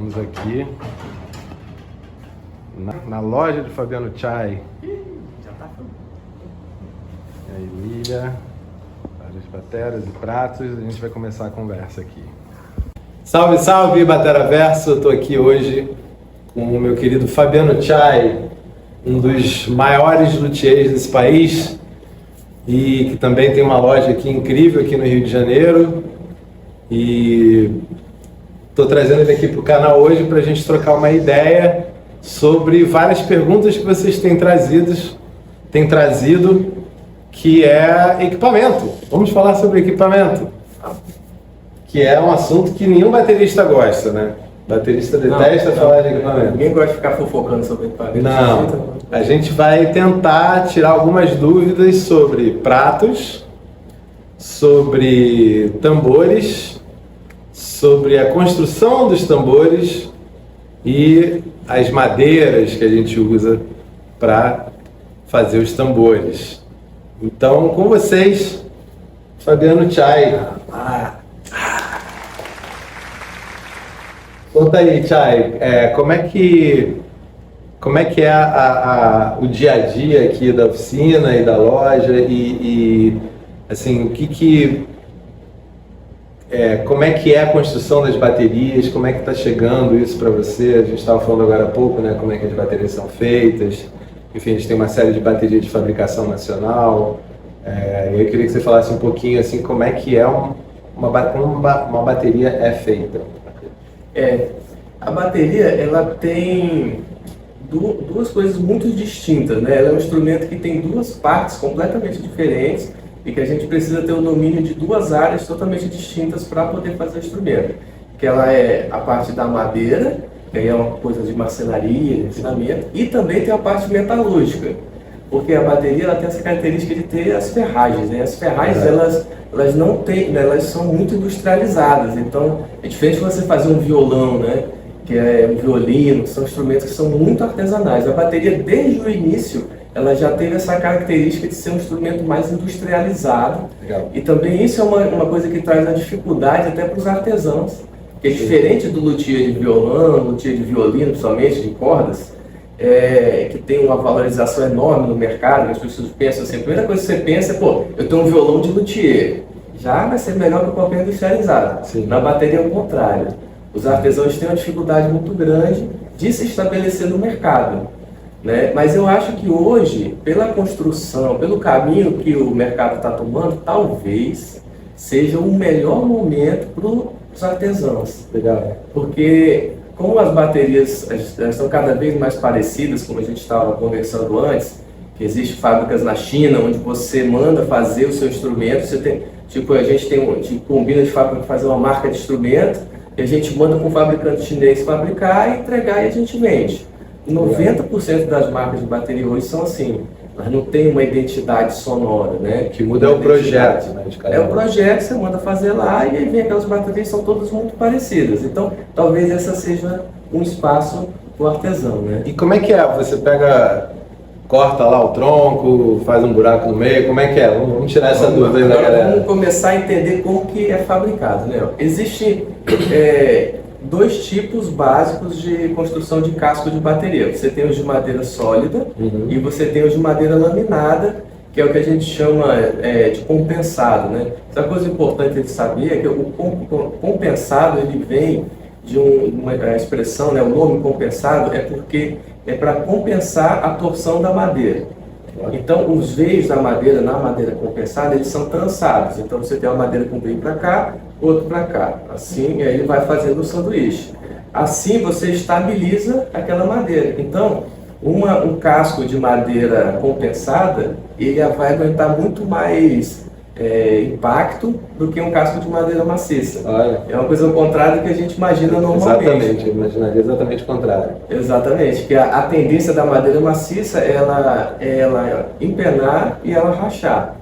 Estamos aqui na loja de Fabiano Chai. Já tá falando. E aí, Emília, várias bateras e pratos. A gente vai começar a conversa aqui. Salve, salve, Batera Verso! Eu tô aqui hoje com o meu querido Fabiano Chai, um dos maiores luthiers desse país e que também tem uma loja aqui incrível aqui no Rio de Janeiro. E estou trazendo ele aqui para o canal hoje para a gente trocar uma ideia sobre várias perguntas que vocês têm trazido, que é equipamento. Vamos falar sobre equipamento, que é um assunto que nenhum baterista gosta, né? Baterista detesta falar de equipamento. Ninguém gosta de ficar fofocando sobre equipamento. Não, a gente vai tentar tirar algumas dúvidas sobre pratos, sobre tambores, sobre a construção dos tambores e as madeiras que a gente usa para fazer os tambores. Então, com vocês, Fabiano Chai. Conta aí, Chai, como é que é o dia a dia aqui da oficina e da loja e assim, como é que é a construção das baterias, como é que está chegando isso para você? A gente estava falando agora há pouco, né, como é que as baterias são feitas. Enfim, a gente tem uma série de baterias de fabricação nacional. E eu queria que você falasse um pouquinho assim, como é que uma bateria é feita. A bateria, ela tem duas coisas muito distintas, né? Ela é um instrumento que tem duas partes completamente diferentes e que a gente precisa ter o domínio de duas áreas totalmente distintas para poder fazer o instrumento. Que ela é a parte da madeira, que aí é uma coisa de marcenaria, de refinamento, e também tem a parte metalúrgica, porque a bateria ela tem essa característica de ter as ferragens, né? As ferragens elas não têm, né? Elas são muito industrializadas, então é diferente de você fazer um violão, né? Que é um violino, que são instrumentos que são muito artesanais. A bateria desde o início ela já teve essa característica de ser um instrumento mais industrializado. Legal. E também isso é uma coisa que traz a dificuldade até para os artesãos, que é diferente do luthier de violão, luthier de violino, principalmente de cordas, que tem uma valorização enorme no mercado. As pessoas pensam assim, a primeira coisa que você pensa é, eu tenho um violão de luthier, já vai ser melhor que qualquer industrializado. Sim. Na bateria é o contrário. Os artesãos têm uma dificuldade muito grande de se estabelecer no mercado, né? Mas eu acho que hoje, pela construção, pelo caminho que o mercado está tomando, talvez seja o melhor momento para os artesãos. Legal. Porque como as baterias estão cada vez mais parecidas, como a gente estava conversando antes, que existem fábricas na China onde você manda fazer o seu instrumento, você tem, a gente combina de fábrica fazer uma marca de instrumento, e a gente manda para um fabricante chinês fabricar, entregar e a gente vende. 90% das marcas de bateria hoje são assim, mas não tem uma identidade sonora, né? O que muda é o projeto, né? É o projeto, você manda fazer lá e aí vem aquelas baterias, são todas muito parecidas. Então, talvez essa seja um espaço para o artesão, né? E como é que é? Você corta lá o tronco, faz um buraco no meio, como é que é? Vamos tirar essa dúvida aí da galera. Vamos começar a entender como que é fabricado, né? Existem dois tipos básicos de construção de casco de bateria. Você tem os de madeira sólida e você tem os de madeira laminada, que é o que a gente chama de compensado, né? Outra coisa importante de saber é que o compensado ele vem de uma expressão, né? O nome compensado é porque é para compensar a torção da madeira. Então, os veios da madeira, na madeira compensada, eles são trançados. Então, você tem uma madeira com veio para cá, outro para cá. Assim, aí ele vai fazendo o sanduíche. Assim, você estabiliza aquela madeira. Então, um casco de madeira compensada, ele vai aguentar muito mais impacto do que um casco de madeira maciça. Olha. É uma coisa ao contrário do que a gente imagina normalmente. Exatamente, eu imaginaria exatamente o contrário. Exatamente, que a tendência da madeira maciça é ela empenar e ela rachar.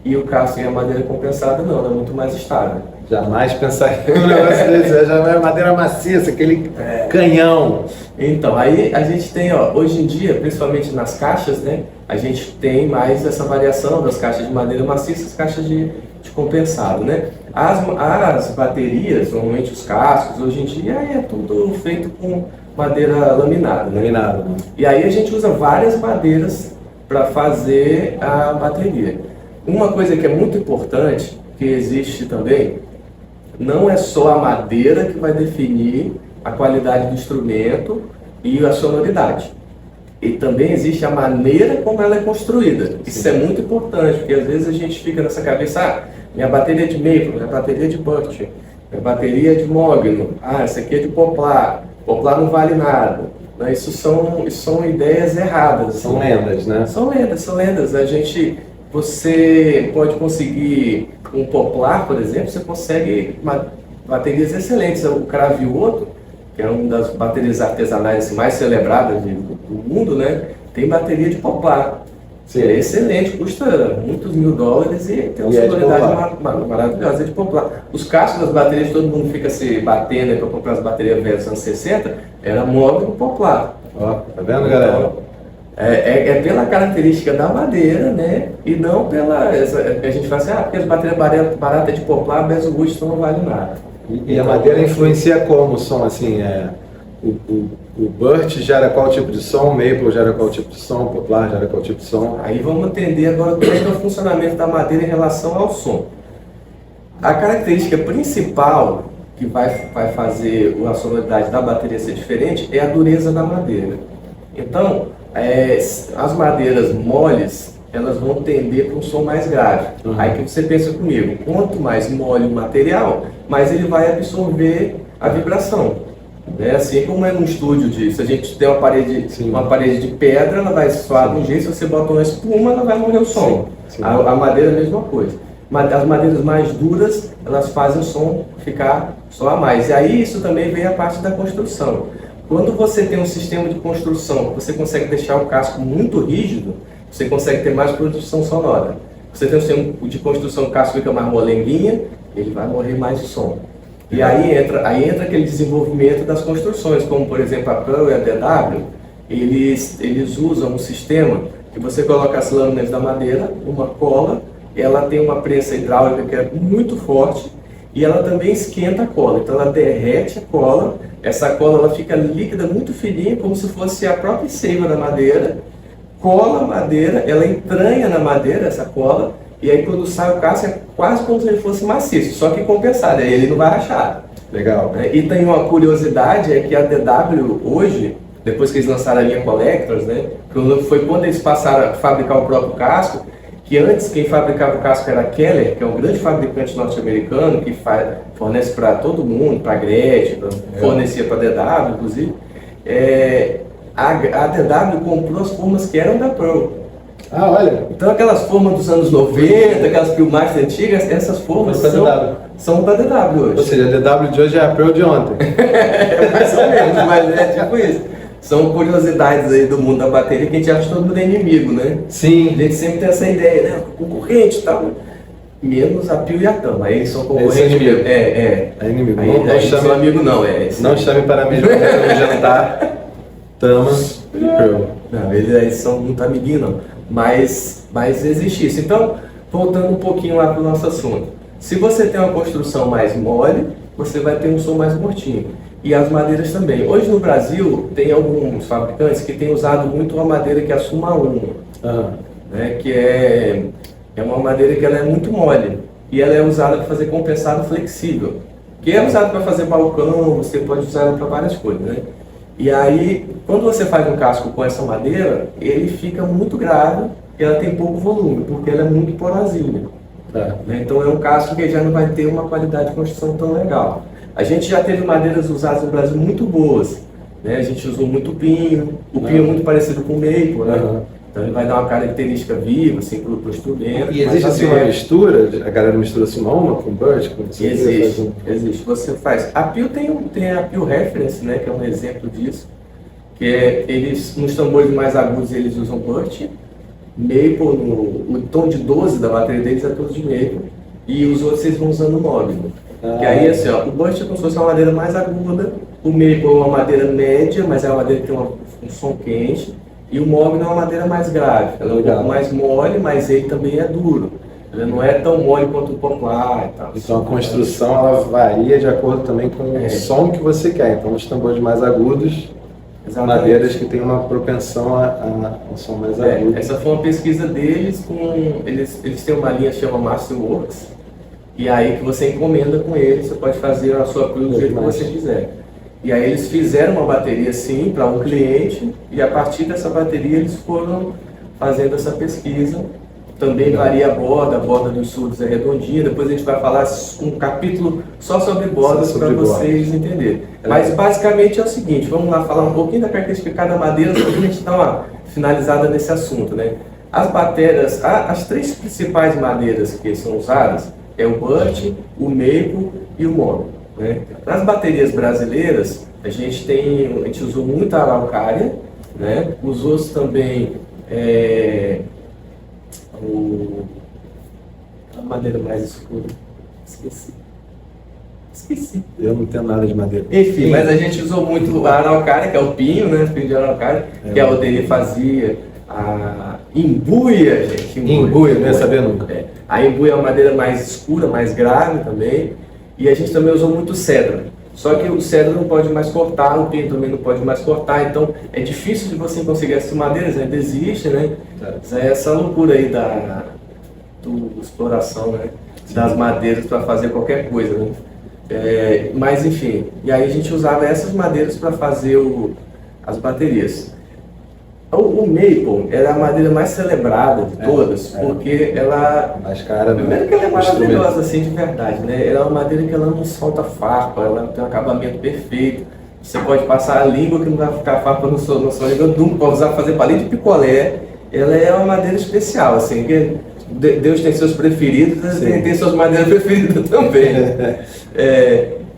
E o casco e a madeira compensada não, ela é muito mais estável. Jamais pensaria um negócio desse, já é madeira maciça, aquele canhão. Então, aí a gente tem, hoje em dia, principalmente nas caixas, né? A gente tem mais essa variação das caixas de madeira maciça, as caixas de compensado, né? As baterias, normalmente os cascos, hoje em dia é tudo feito com madeira laminada, né? Laminado. E aí a gente usa várias madeiras para fazer a bateria. Uma coisa que é muito importante, que existe também, não é só a madeira que vai definir a qualidade do instrumento e a sonoridade. E também existe a maneira como ela é construída. Isso é muito importante, porque às vezes a gente fica nessa cabeça, minha bateria é de maple, minha bateria é de Burt, minha bateria é de mogno, essa aqui é de poplar, poplar não vale nada. Isso são ideias erradas. São lendas, né? São lendas. Você pode conseguir um poplar, por exemplo, você consegue baterias excelentes. O Cravioto, que é uma das baterias artesanais assim, mais celebradas do mundo, né? Tem bateria de poplar. Sim. É excelente, custa muitos $1000 e tem uma sonoridade maravilhosa, é de poplar. Os cascos das baterias, todo mundo fica se batendo para comprar as baterias velhas dos anos 60, era mogno poplar. Ó, tá vendo, galera? É pela característica da madeira, né? E não a gente fala assim, porque as baterias baratas de poplar, Basswood, então não vale nada. E a madeira influencia como o som, assim, o Burt gera qual tipo de som, o Maple gera qual tipo de som, o Poplar gera qual tipo de som. Aí vamos entender agora como é que é o funcionamento da madeira em relação ao som. A característica principal que vai fazer a sonoridade da bateria ser diferente é a dureza da madeira. Então, as madeiras moles, elas vão tender para um som mais grave. Aí que você pensa comigo, quanto mais mole o material, mais ele vai absorver a vibração. Assim como é num estúdio, se a gente tem uma parede de pedra, ela vai soar de um jeito, se você botar uma espuma, ela vai morrer o som. Sim. A madeira é a mesma coisa. As madeiras mais duras, elas fazem o som soar mais. E aí isso também vem a parte da construção. Quando você tem um sistema de construção, você consegue deixar o casco muito rígido, você consegue ter mais produção sonora. Você tem um sistema de construção, o casco fica mais molenguinha, ele vai morrer mais o som. E aí entra aquele desenvolvimento das construções, como por exemplo a Pearl e a DW, eles usam um sistema que você coloca as lâminas da madeira, uma cola, ela tem uma prensa hidráulica que é muito forte e ela também esquenta a cola, então ela derrete a cola, essa cola ela fica líquida, muito fininha, como se fosse a própria seiva da madeira, cola a madeira, ela entranha na madeira essa cola, e aí quando sai o casco é quase como se ele fosse maciço, só que compensado, aí ele não vai rachar. Legal. E tem uma curiosidade, é que a DW hoje, depois que eles lançaram a linha Collectors, né, foi quando eles passaram a fabricar o próprio casco, que antes quem fabricava o casco era a Keller, que é um grande fabricante norte-americano, que fornece para todo mundo, para a Gretchen, fornecia para a DW, inclusive. A DW comprou as formas que eram da Pearl. Olha. Então aquelas formas dos anos 90, aquelas filmagens antigas, essas formas são da DW hoje. Ou seja, a DW de hoje é a Pearl de ontem. Mais ou menos, mas é tipo isso. São curiosidades aí do mundo da bateria que a gente acha que todo mundo é inimigo, né? Sim. A gente sempre tem essa ideia, né? Concorrente e tal. Menos a Pio e a Tama, aí eles são concorrentes mesmo. É inimigo. Aí, não chama amigo não, Não chame para mim no jantar Tama e Pearl. Não, eles são muito amiguinhos não. Mas existe isso. Então, voltando um pouquinho lá para o nosso assunto. Se você tem uma construção mais mole, você vai ter um som mais mortinho. E as madeiras também. Hoje no Brasil, tem alguns fabricantes que têm usado muito uma madeira que é a Suma 1, né, que é uma madeira que ela é muito mole. E ela é usada para fazer compensado flexível. Que é usado para fazer balcão, você pode usar ela para várias coisas, né? E aí, quando você faz um casco com essa madeira, ele fica muito grave e ela tem pouco volume, porque ela é muito porosinha. Né? Então é um casco que já não vai ter uma qualidade de construção tão legal. A gente já teve madeiras usadas no Brasil muito boas. Né? A gente usou muito pinho, o pinho é muito parecido com o maple, né? Então ele vai dar uma característica viva assim, para o instrumento. E existe assim uma mistura? A galera mistura assim uma com Burt? Existe. Você faz. A Pio tem a Pio Reference, né, que é um exemplo disso. Que eles, nos tambores mais agudos, eles usam Burt. Maple, o tom de 12 da bateria deles é todo de Maple. E os outros eles vão usando Mogno. Que aí assim, ó, o Burt é como se fosse uma madeira mais aguda. O Maple é uma madeira média, mas é uma madeira que tem um som quente. E o Mogno é uma madeira mais grave, ela é um pouco mais mole, mas ele também é duro. Ela não é tão mole quanto o poplar e tal. Então a construção ela varia de acordo também com o som que você quer. Então os tambores mais agudos, Exatamente. madeiras que têm uma propensão a um som mais agudo. Essa foi uma pesquisa deles, eles têm uma linha que chama Masterworks, e aí que você encomenda com eles, você pode fazer a sua cruz do jeito que você quiser. E aí eles fizeram uma bateria assim para um cliente, e a partir dessa bateria eles foram fazendo essa pesquisa. Também varia a borda dos surdos é redondinha, depois a gente vai falar um capítulo só sobre bordas para vocês entenderem. Mas basicamente é o seguinte, vamos lá falar um pouquinho da característica de cada madeira, para a gente dar uma finalizada nesse assunto, né? As bateras, as três principais madeiras que são usadas é o birch, o maple e o mono, né? Nas baterias brasileiras, a gente usou muito a araucária, né? Usou também a madeira mais escura. Esqueci. Eu não tenho nada de madeira. Enfim, mas a gente usou muito a araucária, que é o pinho, né? O pinho de araucária, que a Odeni fazia. A imbuia, gente. Imbuia, não ia saber nunca. A imbuia é uma madeira mais escura, mais grave também. E a gente também usou muito cedro. Só que o cedro não pode mais cortar, o pinho também não pode mais cortar, então é difícil de você conseguir essas madeiras, ainda existe, né? Mas é essa loucura aí da exploração, né? Das madeiras para fazer qualquer coisa, né? Mas enfim, e aí a gente usava essas madeiras para fazer as baterias. O maple era a madeira mais celebrada de todas, porque ela... Mais cara, né? Primeiro que ela é maravilhosa, assim, de verdade, né? Ela é uma madeira que ela não solta farpa, ela tem um acabamento perfeito. Você pode passar a língua que não vai ficar farpa na sua língua, nunca pode usar fazer palito de picolé. Ela é uma madeira especial, assim, que Deus tem seus preferidos, tem suas madeiras preferidas também.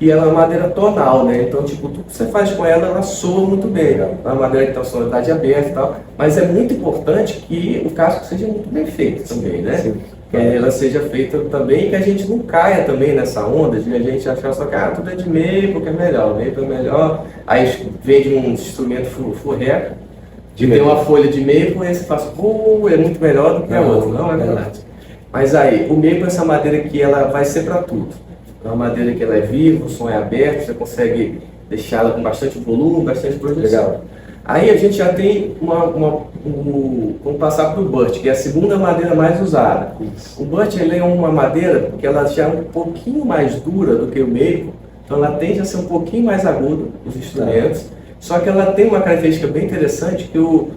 E ela é uma madeira tonal, né? Então, tipo, tudo que você faz com ela, ela soa muito bem. É uma madeira que tem uma sonoridade aberta e tal. Mas é muito importante que o casco seja muito bem feito também, né? Sim. Que ela seja feita também, que a gente não caia também nessa onda de a gente achar só que tudo é de maple, porque é melhor, maple é melhor. Aí vende um instrumento furreca, tem uma folha de maple, aí você fala, é muito melhor do que a outra. Não, é verdade. Mas aí, o maple é essa madeira que ela vai ser para tudo. É uma madeira que ela é viva, o som é aberto, você consegue deixá-la com bastante volume, bastante projeção. Legal. Aí a gente já tem vamos passar para o birch, que é a segunda madeira mais usada. Isso. O birch ele é uma madeira que ela já é um pouquinho mais dura do que o maple, então ela tende a ser um pouquinho mais aguda, os instrumentos, só que ela tem uma característica bem interessante, que o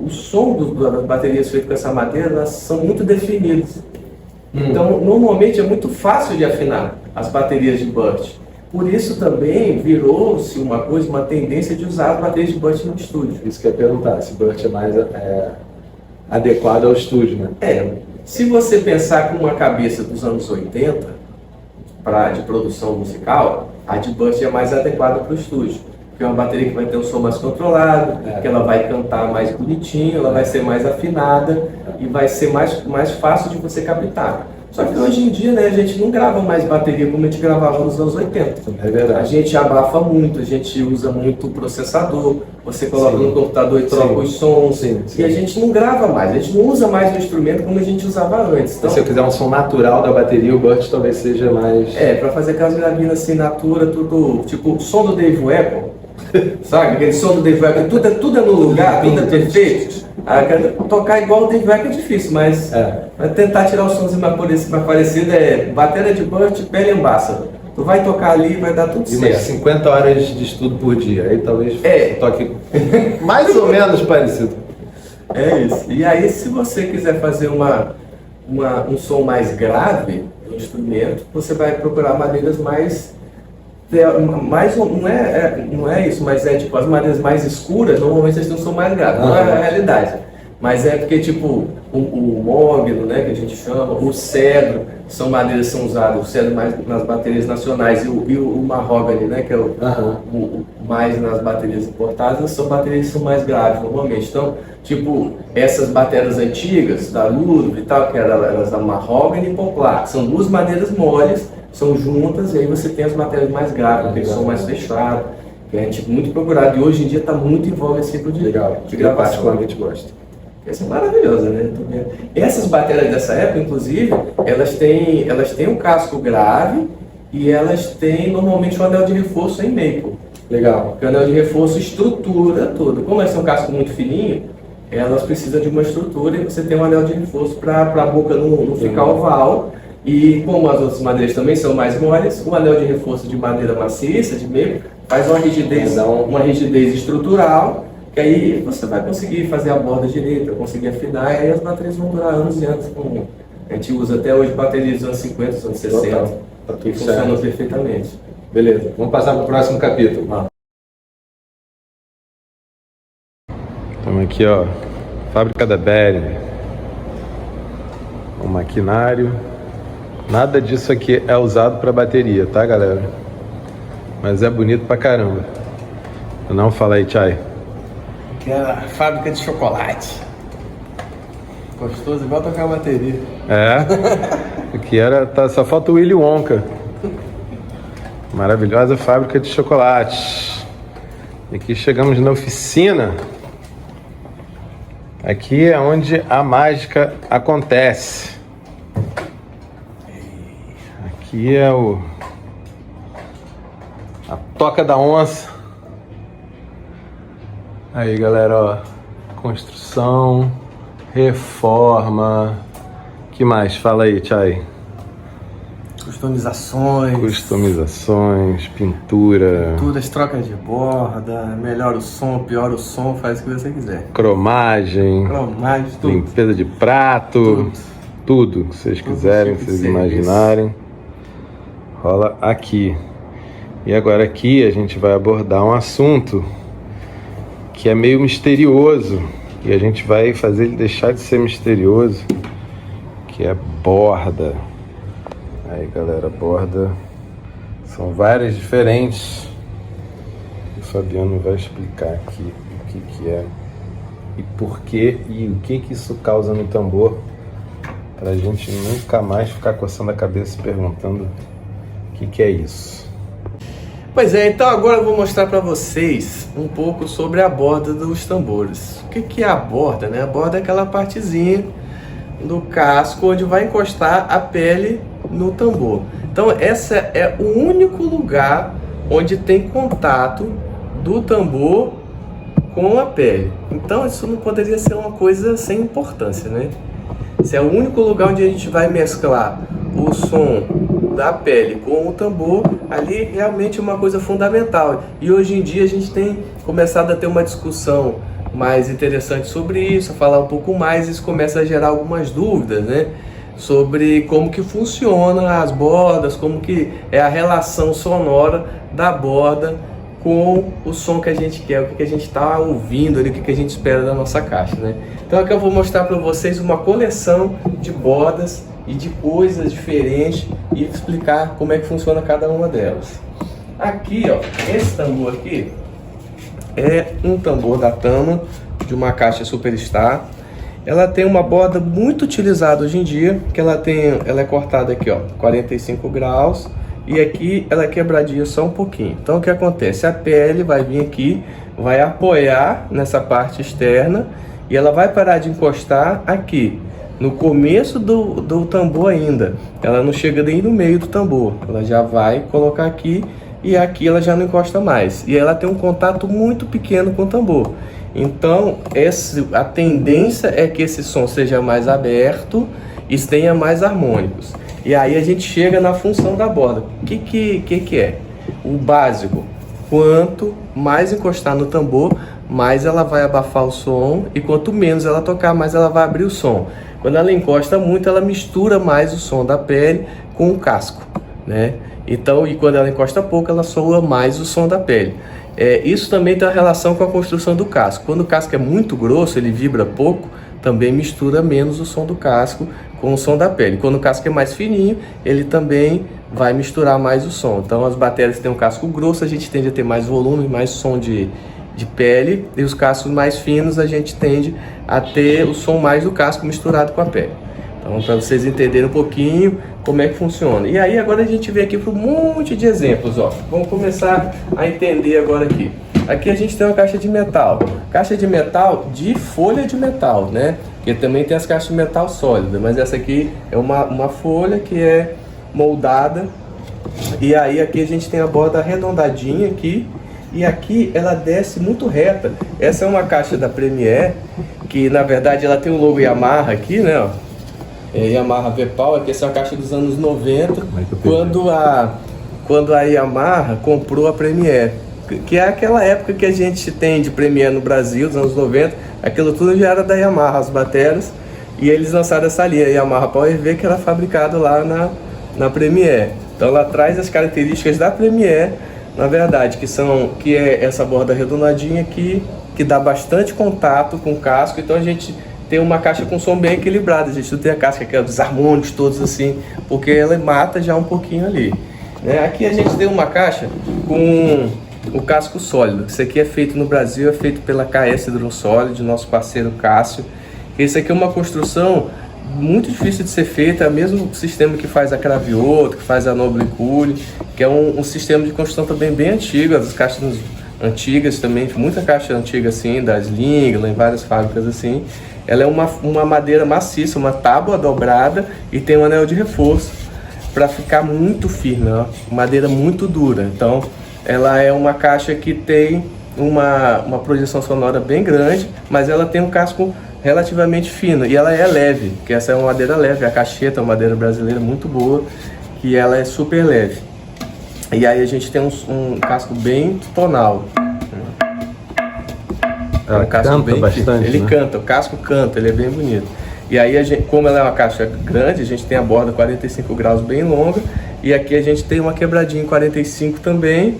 som das baterias feitas com essa madeira, elas são muito definidos. Então, normalmente é muito fácil de afinar as baterias de birch. Por isso também virou-se uma tendência de usar as baterias de birch no estúdio. Isso que eu ia perguntar, se birch é mais adequado ao estúdio, né? Se você pensar com uma cabeça dos anos 80, de produção musical, a de birch é mais adequada para o estúdio. Porque é uma bateria que vai ter um som mais controlado, que ela vai cantar mais bonitinho, ela vai ser mais afinada e vai ser mais fácil de você captar. Só que hoje em dia, né, a gente não grava mais bateria como a gente gravava nos anos 80. É verdade. A gente abafa muito, a gente usa muito processador, você coloca no computador e troca os sons, e a gente não grava mais, a gente não usa mais o instrumento como a gente usava antes. Então, se eu quiser um som natural da bateria, o birch talvez seja mais... para fazer aquelas gravinas assim, natura, tudo, tipo o som do Dave Weapon, sabe? Aquele som do Dave Weapon, tudo é no lugar, tudo é perfeito. Tocar igual o Dave Weapon é difícil, mas tentar tirar os sons mais parecidos bateria de birch, pele ambassador. Tu vai tocar ali e vai dar tudo certo. Umas 50 horas de estudo por dia, aí talvez toque mais ou menos parecido. É isso. E aí, se você quiser fazer um som mais grave no instrumento, você vai procurar madeiras não é isso, mas é tipo as madeiras mais escuras, normalmente eles têm um som mais grave, não é a realidade. Mas é porque tipo o mogno, né, que a gente chama, o cedro, são madeiras que são usadas, o cedro mais nas baterias nacionais e o mahogany, né, que é o mais nas baterias importadas, são baterias que são mais graves normalmente. Então, tipo, essas baterias antigas da Ludwig e tal, que eram elas da mahogany e poplar, são duas madeiras moles, são juntas, e aí você tem as matérias mais graves, aquele som mais fechado, que é tipo, muito procurado. E hoje em dia está muito em voga esse tipo de gravação. Eu particularmente gosto. Essa é maravilhosa, né? Essas baterias dessa época, inclusive, elas têm um casco grave e elas têm normalmente um anel de reforço em maple. Legal. Porque o anel de reforço estrutura tudo. Como esse é um casco muito fininho, elas precisam de uma estrutura e você tem um anel de reforço para a boca não ficar oval. E como as outras madeiras também são mais moles, o anel de reforço de madeira maciça, de maple, faz uma rigidez estrutural, que aí você vai conseguir fazer a borda direita, conseguir afinar, e aí as baterias vão durar anos e anos. A gente usa até hoje baterias dos anos 50, dos anos 60, Tá tudo que funcionam certo. perfeitamente. Beleza, vamos passar para o próximo capítulo. Estamos aqui, ó, fábrica da Behringer. O maquinário. Nada disso aqui é usado para bateria, tá, galera? Mas é bonito pra caramba. Não fala aí, Chay. Que é a fábrica de chocolate. Gostoso, igual tocar bateria. É. Aqui só falta o Willy Wonka. Maravilhosa fábrica de chocolate. E aqui chegamos na oficina. Aqui é onde a mágica acontece. Aqui é a toca da onça. Aí, galera, ó, construção, reforma. Que mais? Fala aí, Chay. Customizações, pintura. Pinturas, trocas de borda, melhora o som, piora o som, faz o que você quiser. Cromagem. Tudo. Limpeza de prato. Tudo que vocês quiserem, que vocês imaginarem. Rola aqui. E agora aqui a gente vai abordar um assunto que é meio misterioso. E a gente vai fazer ele deixar de ser misterioso. Que é borda. Aí, galera, borda são várias diferentes. O Fabiano vai explicar aqui o que é e por quê e o que isso causa no tambor, pra gente nunca mais ficar coçando a cabeça perguntando o que é isso. Pois é, então agora eu vou mostrar para vocês um pouco sobre a borda dos tambores. O que é a borda, né? A borda é aquela partezinha do casco onde vai encostar a pele no tambor. Então essa é o único lugar onde tem contato do tambor com a pele. Então isso não poderia ser uma coisa sem importância, né? Esse é o único lugar onde a gente vai mesclar o som da pele com o tambor. Ali realmente é uma coisa fundamental. E hoje em dia a gente tem começado a ter uma discussão mais interessante sobre isso, a falar um pouco mais. Isso começa a gerar algumas dúvidas, né? Sobre como que funciona as bordas, como que é a relação sonora da borda com o som que a gente quer, o que a gente está ouvindo ali, o que a gente espera da nossa caixa, né? Então aqui eu vou mostrar para vocês uma coleção de bordas e de coisas diferentes e explicar como é que funciona cada uma delas. Aqui, ó, esse tambor aqui é um tambor da Tama, de uma caixa Superstar. Ela tem uma borda muito utilizada hoje em dia, que ela é cortada aqui, ó, 45 graus, e aqui ela é quebradinha só um pouquinho. Então o que acontece? A pele vai vir aqui, vai apoiar nessa parte externa e ela vai parar de encostar aqui, no começo do tambor ainda. Ela não chega nem no meio do tambor, ela já vai colocar aqui e aqui ela já não encosta mais. E ela tem um contato muito pequeno com o tambor. Então a tendência é que esse som seja mais aberto e tenha mais harmônicos. E aí a gente chega na função da borda. O que é? O básico. Quanto mais encostar no tambor, mais ela vai abafar o som, e quanto menos ela tocar, mais ela vai abrir o som. Quando ela encosta muito, ela mistura mais o som da pele com o casco, né? Então, e quando ela encosta pouco, ela soa mais o som da pele. Isso também tem uma relação com a construção do casco. Quando o casco é muito grosso, ele vibra pouco, também mistura menos o som do casco com o som da pele. Quando o casco é mais fininho, ele também vai misturar mais o som. Então as baterias que têm um casco grosso, a gente tende a ter mais volume, mais som de pele, e os cascos mais finos a gente tende a ter o som mais do casco misturado com a pele. Então, para vocês entenderem um pouquinho como é que funciona. E aí agora a gente vem aqui para um monte de exemplos, ó. Vamos começar a entender agora aqui. Aqui a gente tem uma caixa de metal. Caixa de metal de folha de metal, né? Porque também tem as caixas de metal sólida, mas essa aqui é uma folha que é moldada. E aí aqui a gente tem a borda arredondadinha aqui. E aqui ela desce muito reta. Essa é uma caixa da Premier, que na verdade ela tem o logo Yamaha aqui, né? Ó. É Yamaha V-Power, que essa é uma caixa dos anos 90, quando a Yamaha comprou a Premier. Que é aquela época que a gente tem de Premier no Brasil, dos anos 90, aquilo tudo já era da Yamaha, as baterias, e eles lançaram essa linha, a Yamaha Power V, que era fabricado lá na Premier. Então ela traz as características da Premier, na verdade, que é essa borda arredondadinha aqui, que dá bastante contato com o casco. Então a gente tem uma caixa com som bem equilibrado, a gente não tem a casca que é dos harmônicos todos assim, porque ela mata já um pouquinho ali, né? Aqui a gente tem uma caixa com o casco sólido. Isso aqui é feito no Brasil, é feito pela KS Hidrosolid, nosso parceiro Cássio. Esse aqui é uma construção muito difícil de ser feita, é o mesmo sistema que faz a Cravioto, que faz a Noble Cool, que é um sistema de construção também bem antigo, as caixas antigas também, muita caixa antiga assim, da Sling, lá em várias fábricas assim. Ela é uma madeira maciça, uma tábua dobrada e tem um anel de reforço para ficar muito firme, ó, madeira muito dura. Então ela é uma caixa que tem uma projeção sonora bem grande, mas ela tem um casco relativamente fino e ela é leve, que essa é uma madeira leve, a cacheta é uma madeira brasileira muito boa, que ela é super leve. E aí a gente tem um casco bem tonal. Ela canta bastante, ele né? canta, o casco canta, ele é bem bonito. E aí, como ela é uma caixa grande, a gente tem a borda 45 graus bem longa, e aqui a gente tem uma quebradinha em 45 também,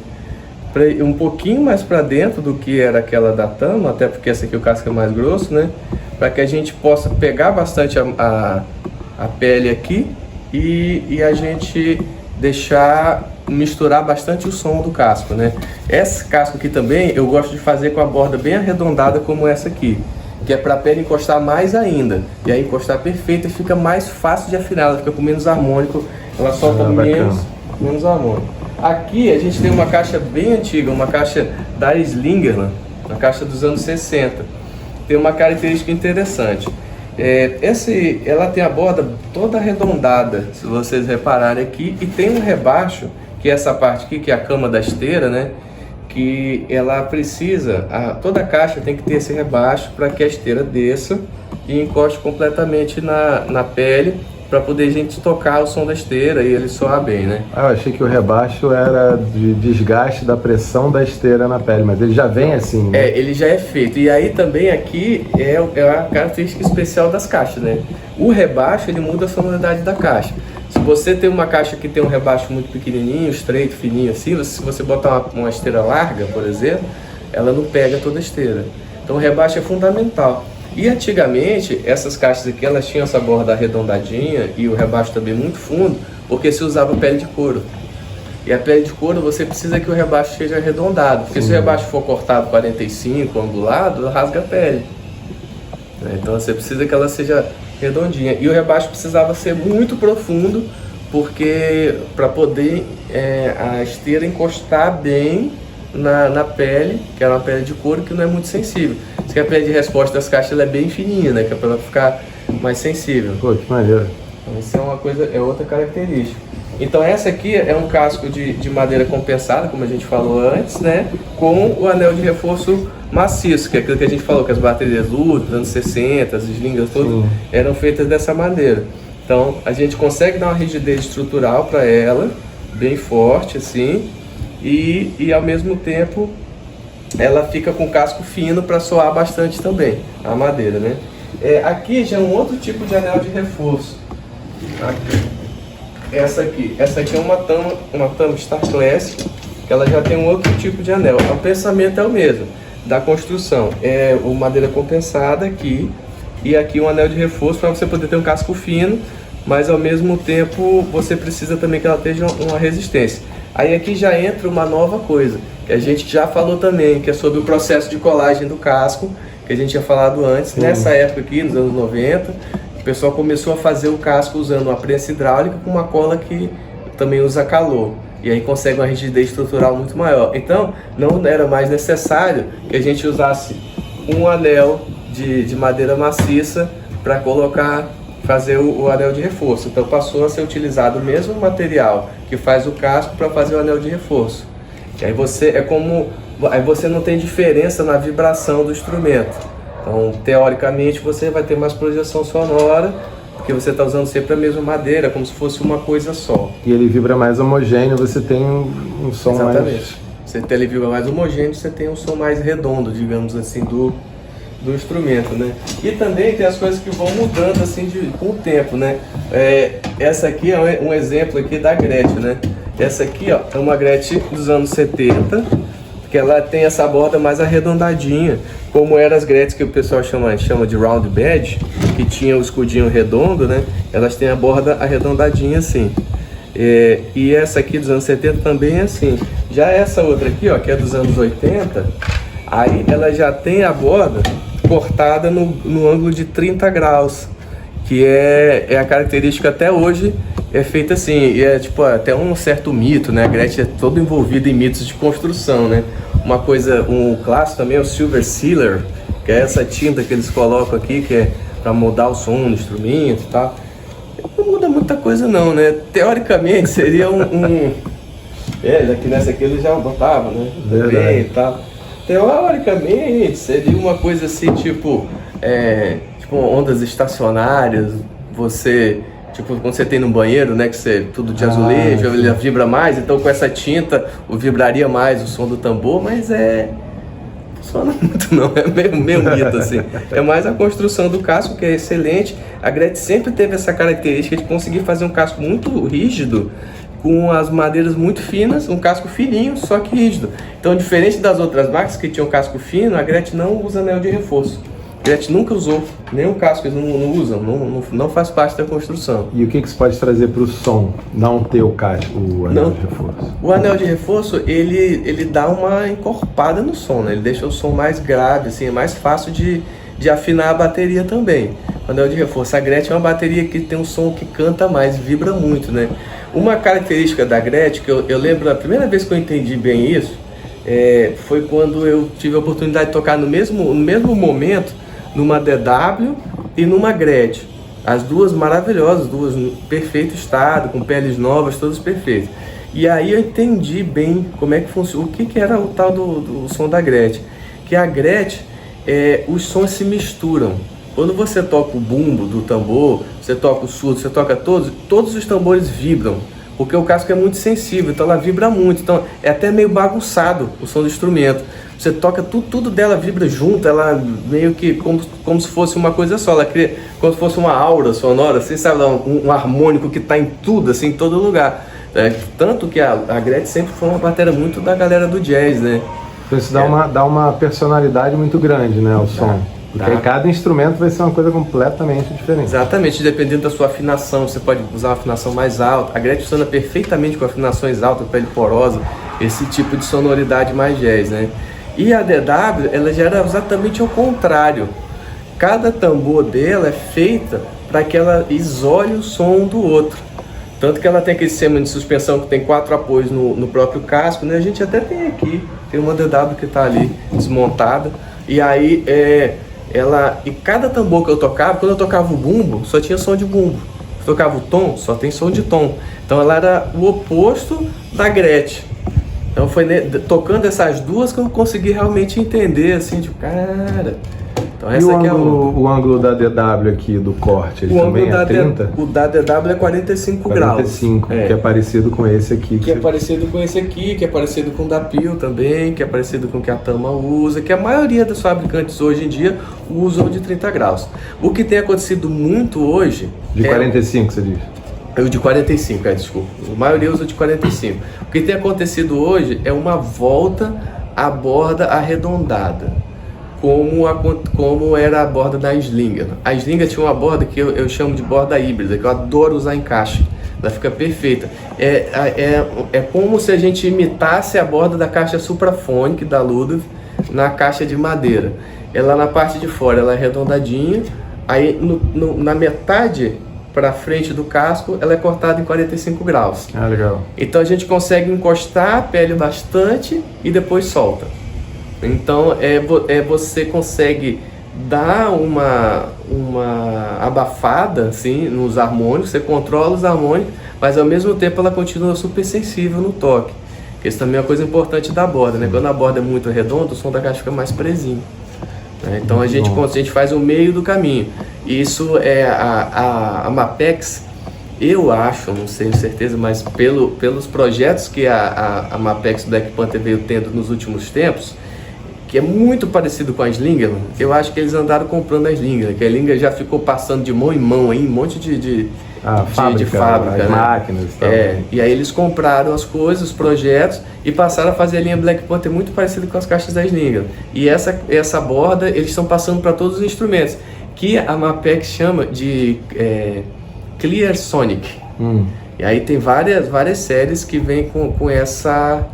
um pouquinho mais para dentro do que era aquela da Tama, até porque essa aqui o casco é mais grosso, né? Para que a gente possa pegar bastante a pele aqui e a gente misturar bastante o som do casco, né? Esse casco aqui também eu gosto de fazer com a borda bem arredondada como essa aqui, que é para a pele encostar mais ainda, e aí encostar perfeito e fica mais fácil de afinar, ela fica com menos harmônico, ela solta menos harmônico. Aqui a gente tem uma caixa bem antiga, uma caixa da Slingerland, uma caixa dos anos 60. Tem uma característica interessante. Ela tem a borda toda arredondada, se vocês repararem aqui, e tem um rebaixo, que é essa parte aqui, que é a cama da esteira, né? Que ela precisa, toda a caixa tem que ter esse rebaixo para que a esteira desça e encoste completamente na pele, para poder a gente tocar o som da esteira e ele soar bem, né? Eu achei que o rebaixo era de desgaste da pressão da esteira na pele, mas ele já vem assim, né? Ele já é feito. E aí também aqui é a característica especial das caixas, né? O rebaixo, ele muda a sonoridade da caixa. Se você tem uma caixa que tem um rebaixo muito pequenininho, estreito, fininho assim, se você botar uma esteira larga, por exemplo, ela não pega toda a esteira. Então o rebaixo é fundamental. E antigamente, essas caixas aqui, elas tinham essa borda arredondadinha e o rebaixo também muito fundo, porque se usava pele de couro. E a pele de couro, você precisa que o rebaixo esteja arredondado, porque se o rebaixo for cortado 45, angulado, rasga a pele. Então você precisa que ela seja redondinha. E o rebaixo precisava ser muito profundo, porque para poder a esteira encostar bem na pele, que é uma pele de couro que não é muito sensível. Diz que a pele de resposta das caixas ela é bem fininha, né? Que é para ela ficar mais sensível. Pô, que maneiro. Então, isso é outra característica. Então essa aqui é um casco de madeira compensada, como a gente falou antes, né? Com o anel de reforço maciço, que é aquilo que a gente falou, que as baterias Ludwig, dos anos 60, as slingas todas, eram feitas dessa maneira. Então a gente consegue dar uma rigidez estrutural para ela, bem forte assim, e ao mesmo tempo ela fica com casco fino para soar bastante também, a madeira, né? Aqui já é um outro tipo de anel de reforço. Aqui. Essa aqui é uma Tama Star Classic, que ela já tem um outro tipo de anel. O pensamento é o mesmo, da construção. É uma madeira compensada aqui, e aqui um anel de reforço para você poder ter um casco fino, mas ao mesmo tempo você precisa também que ela tenha uma resistência. Aí aqui já entra uma nova coisa, que a gente já falou também, que é sobre o processo de colagem do casco, que a gente tinha falado antes. Nessa época aqui, nos anos 90, o pessoal começou a fazer o casco usando uma prensa hidráulica com uma cola que também usa calor. e aí consegue uma rigidez estrutural muito maior. Então, não era mais necessário que a gente usasse um anel de madeira maciça para fazer o anel de reforço. Então, passou a ser utilizado o mesmo material que faz o casco para fazer o anel de reforço. E aí você não tem diferença na vibração do instrumento. Então, teoricamente, você vai ter mais projeção sonora, porque você está usando sempre a mesma madeira, como se fosse uma coisa só. E ele vibra mais homogêneo, você tem um som mais... Exatamente. Ele vibra mais homogêneo, você tem um som mais redondo, digamos assim, do instrumento, né? E também tem as coisas que vão mudando assim com o tempo, né? Essa aqui é um exemplo aqui da Gretsch, né? Essa aqui, ó, é uma Gretsch dos anos 70, que ela tem essa borda mais arredondadinha, como eram as Gretsch que o pessoal chama de round badge, que tinha o escudinho redondo, né? Elas têm a borda arredondadinha assim. E essa aqui dos anos 70 também é assim. Já essa outra aqui, ó, que é dos anos 80, aí ela já tem a borda cortada no ângulo de 30 graus, que é a característica até hoje, é feita assim, e é tipo até um certo mito, né? A Gretsch é todo envolvida em mitos de construção, né? Um clássico também é o Silver Sealer, que é essa tinta que eles colocam aqui, que é para mudar o som do instrumento e tal. Não muda muita coisa não, né? Teoricamente seria aqui nessa aqui eles já botavam, né? Também e tal. Teoricamente seria uma coisa assim, tipo ondas estacionárias, tipo, quando você tem no banheiro, né, que você tudo de azulejo, ele vibra mais, então com essa tinta vibraria mais o som do tambor, mas funciona muito não, é meio mito assim. É mais a construção do casco, que é excelente. A Gretsch sempre teve essa característica de conseguir fazer um casco muito rígido, com as madeiras muito finas, um casco fininho, só que rígido. Então, diferente das outras marcas que tinham casco fino, a Gretsch não usa anel de reforço. A Gretsch nunca usou, nenhum casco eles não usam, não faz parte da construção. E o que isso pode trazer para o som, não ter o anel de reforço? O anel de reforço, ele dá uma encorpada no som, né? Ele deixa o som mais grave, assim, é mais fácil de afinar a bateria também. O anel de reforço, a Gretsch é uma bateria que tem um som que canta mais, vibra muito, né? Uma característica da Gretsch, que eu lembro, a primeira vez que eu entendi bem isso, foi quando eu tive a oportunidade de tocar no mesmo momento, numa DW e numa Gretsch. As duas maravilhosas, duas em perfeito estado, com peles novas, todas perfeitas. E aí eu entendi bem como é que funciona, o que era o tal do som da Gretsch. Que a Gretsch, os sons se misturam. Quando você toca o bumbo do tambor, você toca o surdo, você toca todos os tambores vibram, porque o casco é muito sensível, então ela vibra muito, então é até meio bagunçado o som do instrumento. Você toca, tudo dela vibra junto, ela meio que como se fosse uma coisa só, ela cria como se fosse uma aura sonora, assim, sabe, um harmônico que está em tudo, assim, em todo lugar. Tanto que a Gretsch sempre foi uma bateria muito da galera do jazz, né? Então isso dá uma personalidade muito grande, né, ao som. Porque aí cada instrumento vai ser uma coisa completamente diferente. Exatamente, dependendo da sua afinação, você pode usar uma afinação mais alta. A Gretsch funciona perfeitamente com afinações altas, pele porosa, esse tipo de sonoridade mais jazz, né? E a DW, ela já era exatamente ao contrário. Cada tambor dela é feita para que ela isole o som do outro. Tanto que ela tem aquele sistema de suspensão que tem 4 apoios no próprio casco, né? A gente até tem aqui, tem uma DW que está ali desmontada. E aí, e cada tambor que eu tocava, quando eu tocava o bumbo, só tinha som de bumbo. Se eu tocava o tom, só tem som de tom. Então ela era o oposto da Gretsch. Então foi tocando essas duas que eu consegui realmente entender, assim, tipo, cara... Então essa aqui é o ângulo da DW aqui, do corte, ele também é 30? O da DW é 45 graus. 45, que é parecido com esse aqui. Que é parecido com esse aqui, que é parecido com o da Pil também, que é parecido com o que a Tama usa, que a maioria dos fabricantes hoje em dia usam de 30 graus. O que tem acontecido muito hoje... De 45, você diz? O de 45, desculpa. A maioria usa de 45. O que tem acontecido hoje é uma volta à borda arredondada, como era a borda da Slinger. A Slinger tinha uma borda que eu chamo de borda híbrida, que eu adoro usar em caixa. Ela fica perfeita. É como se a gente imitasse a borda da caixa Supraphonic da Ludwig na caixa de madeira. Ela na parte de fora ela é arredondadinha, aí na metade para frente do casco, ela é cortada em 45 graus. Ah, legal. Então a gente consegue encostar a pele bastante e depois solta. Então você consegue dar uma abafada assim, nos harmônicos, você controla os harmônicos, mas ao mesmo tempo ela continua super sensível no toque. Isso também é uma coisa importante da borda, né? Quando a borda é muito redonda, o som da caixa fica mais presinho. Então a gente faz o meio do caminho. Isso é a Mapex, eu acho, não tenho certeza, mas pelos projetos que a Mapex Black Panther veio tendo nos últimos tempos, que é muito parecido com a Slinger, eu acho que eles andaram comprando a Slinger, que a Slinger já ficou passando de mão em mão aí, um monte de fábrica, as né? máquinas e tal. E aí eles compraram as coisas, os projetos e passaram a fazer a linha Black Panther muito parecida com as caixas da Slinger. E essa borda eles estão passando para todos os instrumentos, que a Mapex chama de Clear Sonic. E aí tem várias séries que vêm com essa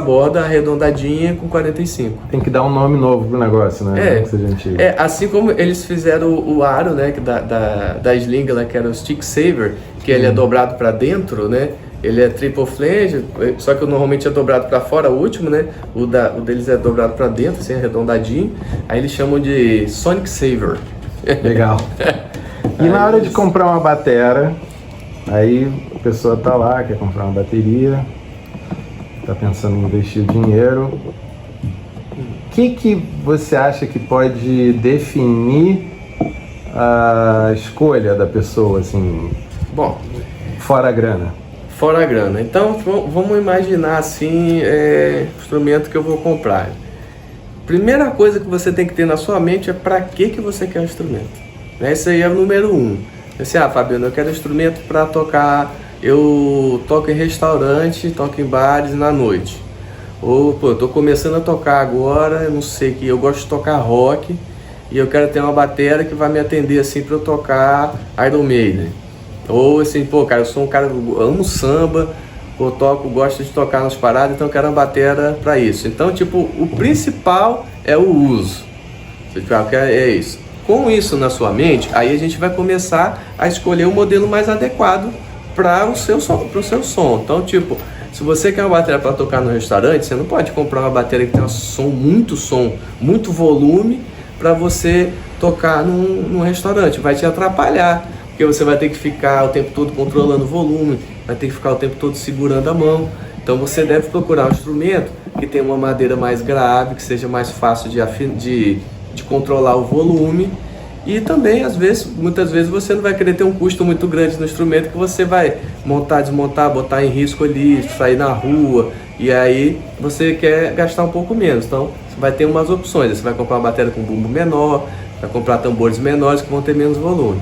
borda arredondadinha com 45. Tem que dar um nome novo pro negócio, né? Que seja antigo. Assim como eles fizeram o aro, né, da Slinger, né, que era o Stick Saver, que ele é dobrado para dentro, né? Ele é triple flange, só que normalmente é dobrado para fora, o último, né? O deles é dobrado para dentro, assim, arredondadinho. Aí eles chamam de Sonic Saver. Legal. E na hora de comprar uma batera, aí a pessoa tá lá, quer comprar uma bateria, tá pensando em investir dinheiro. O que você acha que pode definir a escolha da pessoa, assim? Bom, fora a grana. Fora a grana. Então, vamos imaginar assim, o instrumento que eu vou comprar. Primeira coisa que você tem que ter na sua mente é para que você quer o instrumento. Esse aí é o número 1. Fabiano, eu quero um instrumento para tocar. Eu toco em restaurante, toco em bares na noite. Ou, eu tô começando a tocar agora, eu não sei, que eu gosto de tocar rock e eu quero ter uma bateria que vai me atender assim para eu tocar Iron Maiden. Ou assim, cara, eu sou um cara, eu amo samba, gosto de tocar nas paradas, então eu quero uma bateria para isso. Então, o principal é o uso. É isso. Com isso na sua mente, aí a gente vai começar a escolher o modelo mais adequado para o seu som. Então, se você quer uma bateria para tocar no restaurante, você não pode comprar uma bateria que tem um som, muito volume para você tocar num restaurante. Vai te atrapalhar, porque você vai ter que ficar o tempo todo controlando o volume, vai ter que ficar o tempo todo segurando a mão. Então você deve procurar um instrumento que tenha uma madeira mais grave, que seja mais fácil de controlar o volume. E também, muitas vezes você não vai querer ter um custo muito grande no instrumento, que você vai montar, desmontar, botar em risco ali, sair na rua, e aí você quer gastar um pouco menos. Então você vai ter umas opções, você vai comprar uma bateria com bumbo menor, vai comprar tambores menores que vão ter menos volume.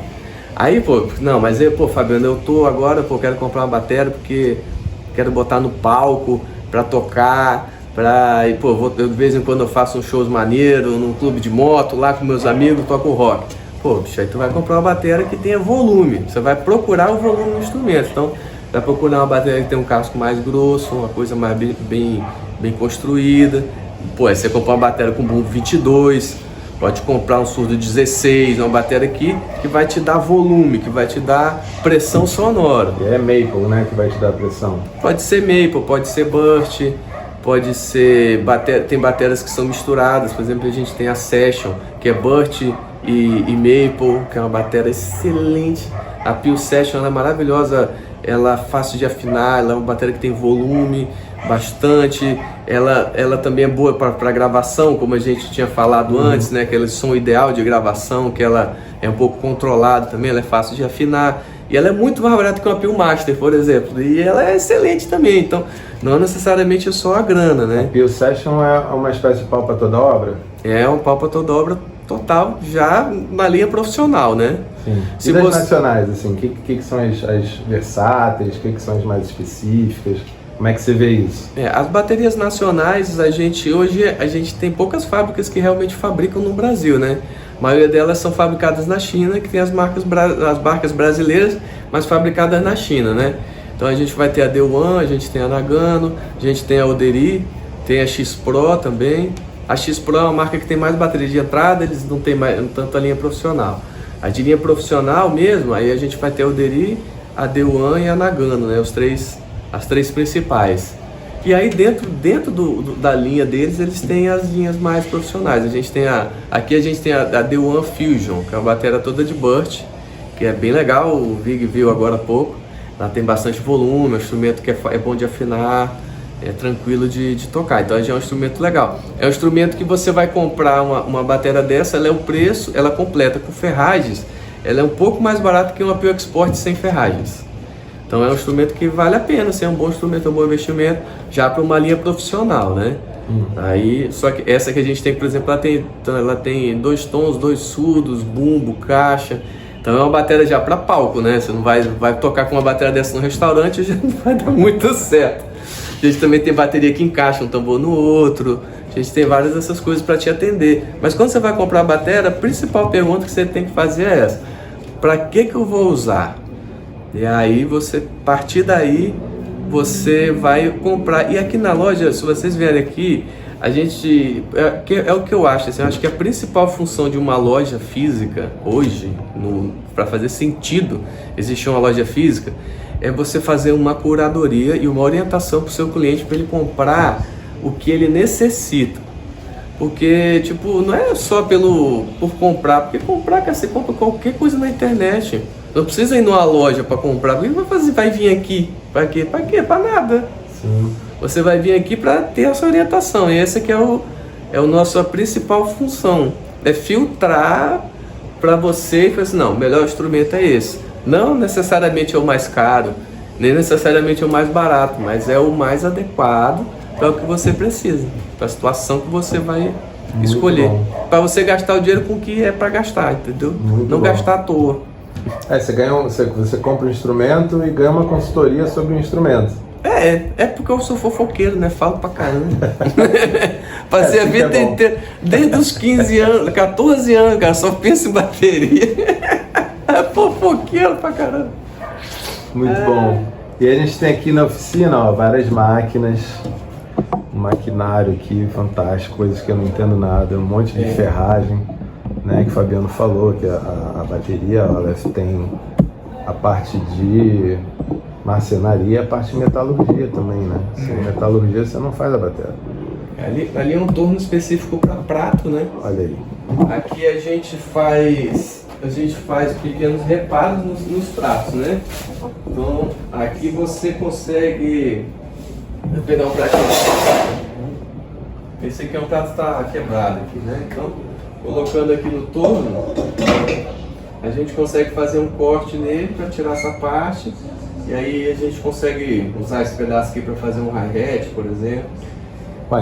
Aí, Fabiano, eu tô agora, quero comprar uma bateria porque quero botar no palco para tocar, de vez em quando eu faço uns shows maneiros, num clube de moto, lá com meus amigos, toco rock. Aí tu vai comprar uma bateria que tenha volume, você vai procurar o volume do instrumento. Então, vai procurar uma bateria que tenha um casco mais grosso, uma coisa mais bem construída. Aí você comprar uma bateria com bumbo 22, pode comprar um surdo 16, uma bateria que vai te dar volume, que vai te dar pressão sonora. E é maple, né, que vai te dar pressão? Pode ser maple, pode ser burst, pode ser tem baterias que são misturadas. Por exemplo, a gente tem a Session, que é burst e maple, que é uma bateria excelente. A Peel Session, ela é maravilhosa, ela é fácil de afinar, ela é uma bateria que tem volume bastante, ela também é boa para gravação, como a gente tinha falado antes, né? Aquele som ideal de gravação, que ela é um pouco controlada também, ela é fácil de afinar. E ela é muito mais barata que uma Peel Master, por exemplo. E ela é excelente também. Então, não necessariamente é só a grana, né? A Peel Session é uma espécie de pau para toda obra? É um pau para toda obra total, já na linha profissional, né? Sim. E das nacionais, assim, o que são as versáteis, o que são as mais específicas? Como é que você vê isso? As baterias nacionais, hoje a gente tem poucas fábricas que realmente fabricam no Brasil, né? A maioria delas são fabricadas na China, que tem as marcas brasileiras, mas fabricadas na China, né? Então a gente vai ter a D1, a gente tem a Nagano, a gente tem a Oderi, tem a X-Pro também. A X-Pro é uma marca que tem mais bateria de entrada, eles não têm tanto a linha profissional. A de linha profissional mesmo, aí a gente vai ter a Oderi, a Deuan e a Nagano, né? As três principais. E aí dentro da linha deles, eles têm as linhas mais profissionais. Aqui a gente tem a Deuan Fusion, que é uma bateria toda de Burt, que é bem legal, o Vig viu agora há pouco. Ela tem bastante volume, é um instrumento que é bom de afinar, é tranquilo de tocar, então já é um instrumento legal. É um instrumento que você vai comprar uma bateria dessa, ela é o preço, ela completa com ferragens, ela é um pouco mais barata que uma Pure Export sem ferragens. Então é um instrumento que vale a pena, assim, é um bom instrumento, é um bom investimento, já para uma linha profissional, né? Aí, só que essa que a gente tem, por exemplo, ela tem 2 tons, 2 surdos, bumbo, caixa. Então é uma bateria já para palco, né? Você não vai tocar com uma bateria dessa no restaurante, já não vai dar muito certo. A gente também tem bateria que encaixa um tambor no outro. A gente tem várias dessas coisas para te atender. Mas quando você vai comprar a bateria, a principal pergunta que você tem que fazer é essa: para que eu vou usar? E aí a partir daí, você vai comprar. E aqui na loja, se vocês vierem aqui, a gente, é o que eu acho, assim, eu acho que a principal função de uma loja física hoje, para fazer sentido existir uma loja física, é você fazer uma curadoria e uma orientação para o seu cliente para ele comprar o que ele necessita. Porque, tipo, não é só por comprar, porque comprar, cara, você compra qualquer coisa na internet. Não precisa ir numa loja para comprar. Vai vir aqui para quê? Para quê? Para nada. Sim. Você vai vir aqui para ter essa orientação. E essa que é a nossa principal função. É filtrar para você e falar assim, não, o melhor instrumento é esse. Não necessariamente é o mais caro, nem necessariamente é o mais barato, mas é o mais adequado para o que você precisa, para a situação que você vai escolher. Para você gastar o dinheiro com o que é para gastar, entendeu? Não gastar à toa. Você compra um instrumento e ganha uma consultoria sobre o instrumento. É porque eu sou fofoqueiro, né? Falo pra caramba. Passei a vida inteira, desde os 15 anos, 14 anos, cara, só penso em bateria. É fofoqueiro pra caramba. Muito bom. E a gente tem aqui na oficina, ó, várias máquinas, um maquinário aqui fantástico, coisas que eu não entendo nada, um monte de ferragem, né, que o Fabiano falou, que a bateria, ela tem a parte de marcenaria e a parte de metalurgia também, né? Sem metalurgia você não faz a bateria. Ali é um torno específico para prato, né? Olha aí. Aqui a gente faz pequenos reparos nos pratos, né? Então aqui você consegue... Vou pegar um prato. Esse aqui é um prato que está quebrado aqui, né? Então, colocando aqui no torno, a gente consegue fazer um corte nele para tirar essa parte. E aí a gente consegue usar esse pedaço aqui para fazer um hi-hat, por exemplo.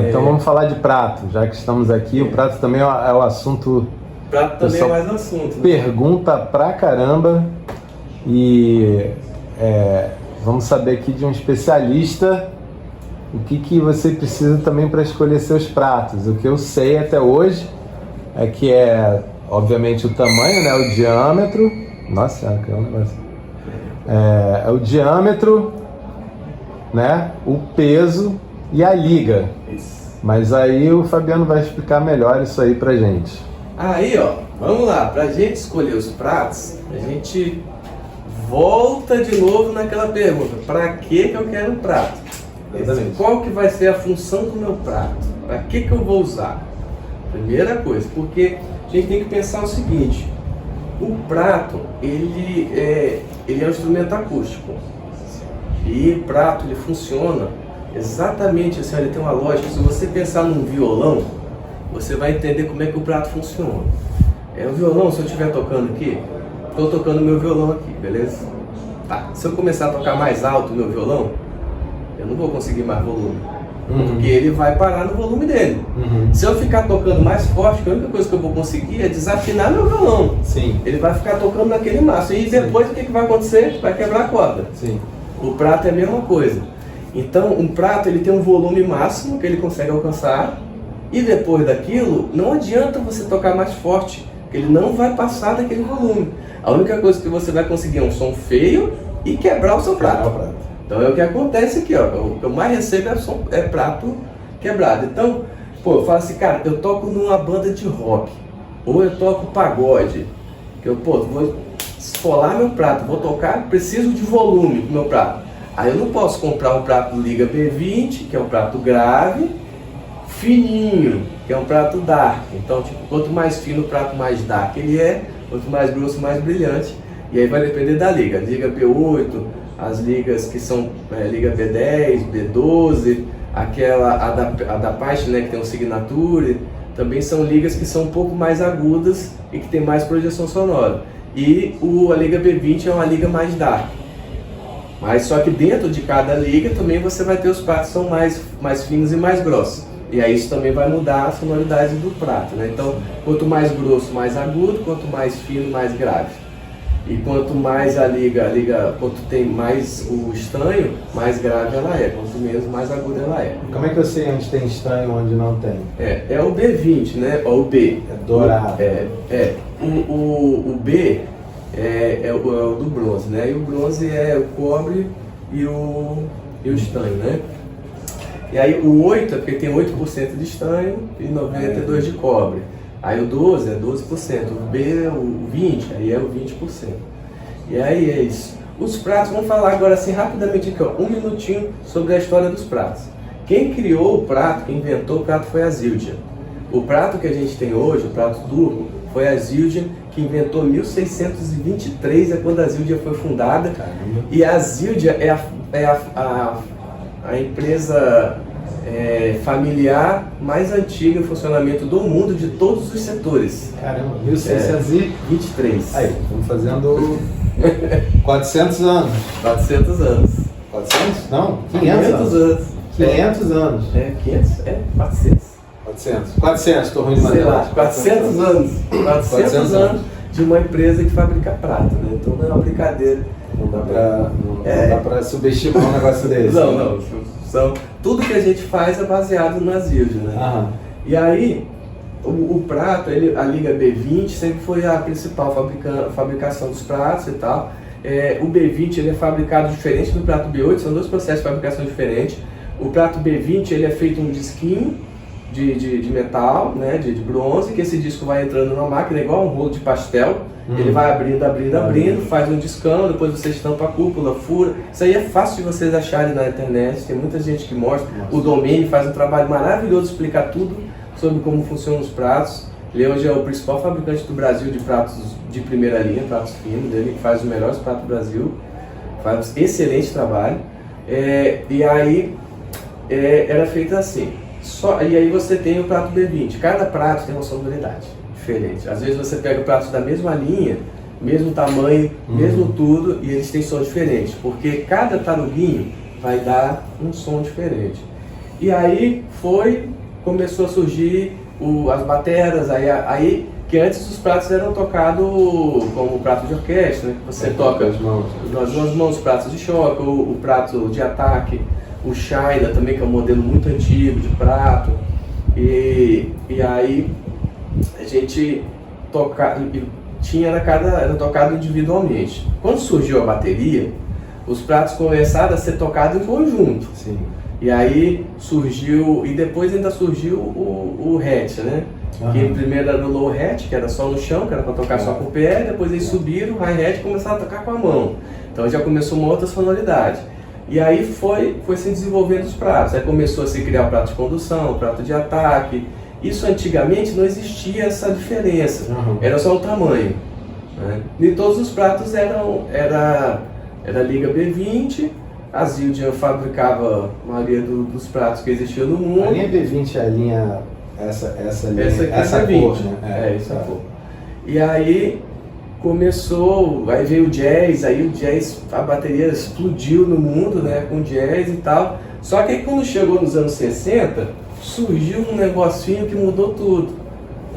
Então vamos falar de prato, já que estamos aqui. O prato também é o assunto... Prato também é mais assunto, né? Pergunta pra caramba. E vamos saber aqui de um especialista o que você precisa também para escolher seus pratos. O que eu sei até hoje é que obviamente, o tamanho, né? O diâmetro. Nossa, que é um negócio. É o diâmetro, né? O peso e a liga. Isso. Mas aí o Fabiano vai explicar melhor isso aí pra gente. Aí, ó, vamos lá. Pra gente escolher os pratos, a gente volta de novo naquela pergunta: pra que eu quero um prato? Qual que vai ser a função do meu prato? Pra que eu vou usar? Primeira coisa, porque a gente tem que pensar o seguinte: o prato, ele é um instrumento acústico. E o prato, ele funciona exatamente assim, ele tem uma lógica. Se você pensar num violão, você vai entender como é que o prato funciona. O violão, se eu estiver tocando aqui, estou tocando meu violão aqui, beleza? Tá. Se eu começar a tocar mais alto o meu violão, eu não vou conseguir mais volume. Porque ele vai parar no volume dele. Se eu ficar tocando mais forte, a única coisa que eu vou conseguir é desafinar meu violão. Sim. Ele vai ficar tocando naquele máximo. E depois o que vai acontecer? Vai quebrar a corda. Sim. O prato é a mesma coisa. Então, um prato, ele tem um volume máximo que ele consegue alcançar. E depois daquilo, não adianta você tocar mais forte, ele não vai passar daquele volume. A única coisa que você vai conseguir é um som feio e quebrar o seu prato. Então é o que acontece aqui, ó. O que eu mais recebo é prato quebrado. Então, eu falo assim, cara, eu toco numa banda de rock, ou eu toco pagode. Que eu, vou esfolar meu prato, vou tocar, preciso de volume pro meu prato. Aí eu não posso comprar um prato Liga B20, que é um prato grave, fininho, que é um prato dark. Então, tipo, quanto mais fino o prato, mais dark ele é, quanto mais grosso, mais brilhante. E aí vai depender da liga. Liga B8, as ligas que são Liga B10, B12, a da Paiche, né, que tem um Signature, também são ligas que são um pouco mais agudas e que tem mais projeção sonora. E a Liga B20 é uma liga mais dark. Mas só que dentro de cada liga também você vai ter os pratos que são mais finos e mais grossos. E aí isso também vai mudar a sonoridade do prato, né? Então, quanto mais grosso, mais agudo, quanto mais fino, mais grave. E quanto mais quanto tem mais o estranho, mais grave ela é. Quanto menos, mais aguda ela é. Como é que eu sei onde tem estranho e onde não tem? É o B20, né? Ou o B. É dourado. O B é o do bronze, né? E o bronze é o cobre e o estanho, né? E aí o 8 é porque tem 8% de estanho e 92% de cobre. Aí o 12 é 12%, o B é o 20%, aí é o 20%. E aí é isso. Os pratos, vamos falar agora assim rapidamente aqui, ó, um minutinho sobre a história dos pratos. Quem criou o prato, quem inventou o prato foi a Zildjian. O prato que a gente tem hoje, o prato duplo, foi a Zildjian que inventou em 1623, é quando a Zildjian foi fundada. Caramba. E a Zildjian é a empresa familiar mais antiga em funcionamento do mundo, de todos os setores. Caramba, 1623. Aí, estamos fazendo 400 anos. 400 anos. 400? Não, 500 anos. 500 anos. 500? 400. 400, estou ruim de matemática. matemática. 400 anos. 400 anos de uma empresa que fabrica prata, né? Então não é uma brincadeira. Não dá pra subestimar um negócio desse. Não. Tudo que a gente faz é baseado na Zildjian, né? Aham. E aí, o prato, a Liga B20 sempre foi a principal fabricação dos pratos e tal. O B20 ele é fabricado diferente do prato B8, são dois processos de fabricação diferentes. O prato B20 ele é feito um disquinho de metal, né, de bronze, que esse disco vai entrando na máquina igual um rolo de pastel. Ele vai abrindo, faz um discão, depois você estampa a cúpula, fura. Isso aí é fácil de vocês acharem na internet, tem muita gente que mostra. O Domênio faz um trabalho maravilhoso de explicar tudo sobre como funcionam os pratos. Ele hoje é o principal fabricante do Brasil de pratos de primeira linha, pratos finos, ele faz os melhores pratos do Brasil, faz um excelente trabalho. E aí era feito assim. E aí você tem o prato B20, cada prato tem uma sonoridade diferente. Às vezes você pega pratos da mesma linha, mesmo tamanho, mesmo tudo, e eles têm sons diferentes, porque cada taruguinho vai dar um som diferente. E aí começou a surgir as bateras, aí que antes os pratos eram tocados como prato de orquestra, né? Você toca nas duas mãos, pratos de choque, o prato de ataque, o China também, que é um modelo muito antigo de prato. E aí a gente era tocado individualmente. Quando surgiu a bateria, os pratos começaram a ser tocados em conjunto. Sim. E aí surgiu, e depois ainda surgiu o hatch, né? Uhum. Que primeiro era o low hatch, que era só no chão, que era para tocar só com o pé, depois eles subiram, o high hatch, e começaram a tocar com a mão. Então já começou uma outra sonoridade. E aí foi se desenvolvendo os pratos. Aí começou a se criar o prato de condução, o prato de ataque. Isso antigamente não existia essa diferença, era só o tamanho, né? E todos os pratos era Liga B20, a Zildjian fabricava a maioria dos pratos que existiam no mundo. A linha B20 é a linha, essa linha, essa cor, B20, né? Essa cor. E aí aí veio o jazz, a bateria explodiu no mundo, né, com jazz e tal. Só que aí quando chegou nos anos 60, surgiu um negocinho que mudou tudo.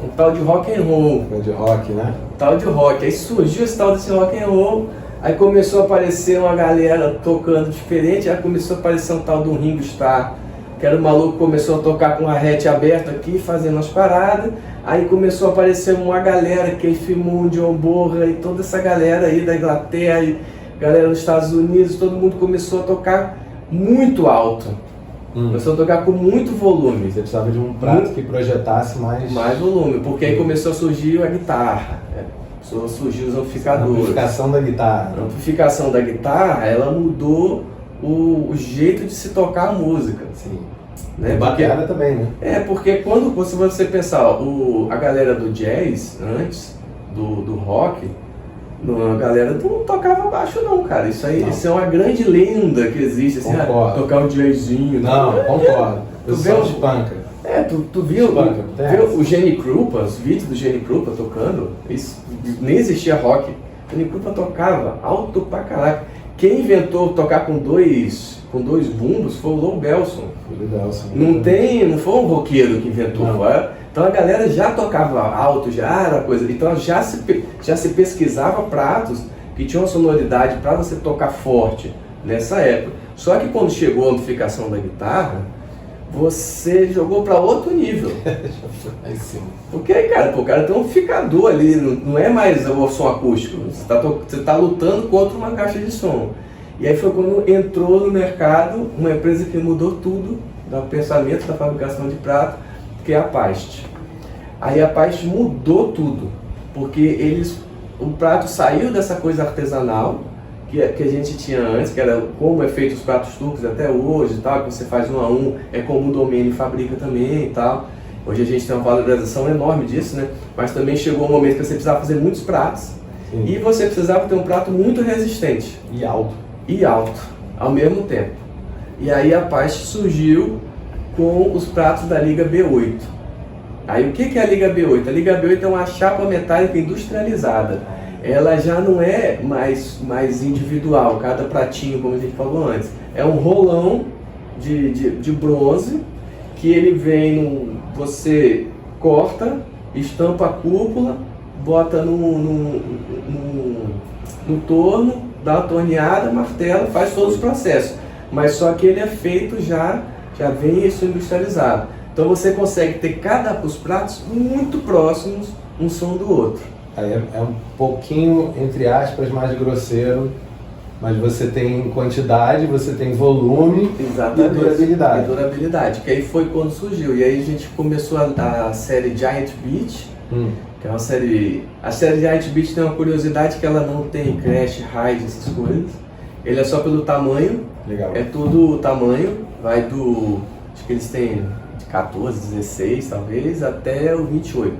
Um tal de rock and roll. De rock, né? Tal de rock. Aí surgiu esse tal desse rock and roll, aí começou a aparecer uma galera tocando diferente, aí começou a aparecer um tal de um Ringo Starr, que era um maluco que começou a tocar com a hatch aberta aqui, fazendo as paradas. Aí começou a aparecer uma galera que filmou o John Bonham e toda essa galera aí da Inglaterra, e galera dos Estados Unidos, todo mundo começou a tocar muito alto. Começou a tocar com muito volume. Você precisava de um prato que projetasse mais volume, porque aí começou a surgir a guitarra. surgiu os A amplificadores. amplificação da guitarra. A amplificação da guitarra, ela mudou o jeito de se tocar a música. Sim. Né? E bateria também, né? Porque quando você pensar, a galera do jazz, antes do rock, a galera não tocava baixo não, cara. Isso é uma grande lenda que existe, assim, tocar um jazzinho. Não, concordo. Tu vê de panca. Tu viu o Gene Krupa, os vídeos do Gene Krupa tocando, nem existia rock. O Gene Krupa tocava alto pra caraca. Quem inventou tocar com dois bumbos foi o Lou Belson. Não foi um roqueiro que inventou. Então a galera já tocava alto, já era coisa. Então já se pesquisava pratos que tinham uma sonoridade para você tocar forte nessa época. Só que quando chegou a amplificação da guitarra, você jogou para outro nível. Porque, cara, o cara tem um amplificador ali, não é mais o som acústico. Você tá lutando contra uma caixa de som. E aí foi quando entrou no mercado uma empresa que mudou tudo do pensamento da fabricação de prato, que é a Past. Aí a Past mudou tudo, porque o prato saiu dessa coisa artesanal que a gente tinha antes, que era como é feito os pratos turcos até hoje e tal, que você faz 1 a 1, é como o Domênio fabrica também e tal. Hoje a gente tem uma valorização enorme disso, né? Mas também chegou um momento que você precisava fazer muitos pratos. Sim. E você precisava ter um prato muito resistente. E alto, ao mesmo tempo. E aí a Past surgiu com os pratos da Liga B8. Aí o que é a Liga B8? A Liga B8 é uma chapa metálica industrializada. Ela já não é mais individual, cada pratinho, como a gente falou antes. É um rolão de bronze, que ele vem, você corta, estampa a cúpula, bota no torno, dá uma torneada, martela, faz todos os processos. Mas só que ele é feito já vem isso industrializado. Então você consegue ter os pratos muito próximos um som do outro. Aí é um pouquinho, entre aspas, mais grosseiro, mas você tem quantidade, você tem volume. Exatamente. E durabilidade. E durabilidade, que aí foi quando surgiu. E aí a gente começou a série Giant Beach, que é uma série... A série Giant Beach tem uma curiosidade que ela não tem crash, raid, essas coisas. Ele é só pelo tamanho. Legal. É tudo o tamanho, vai do... Acho que eles têm de 14, 16 talvez, até o 28.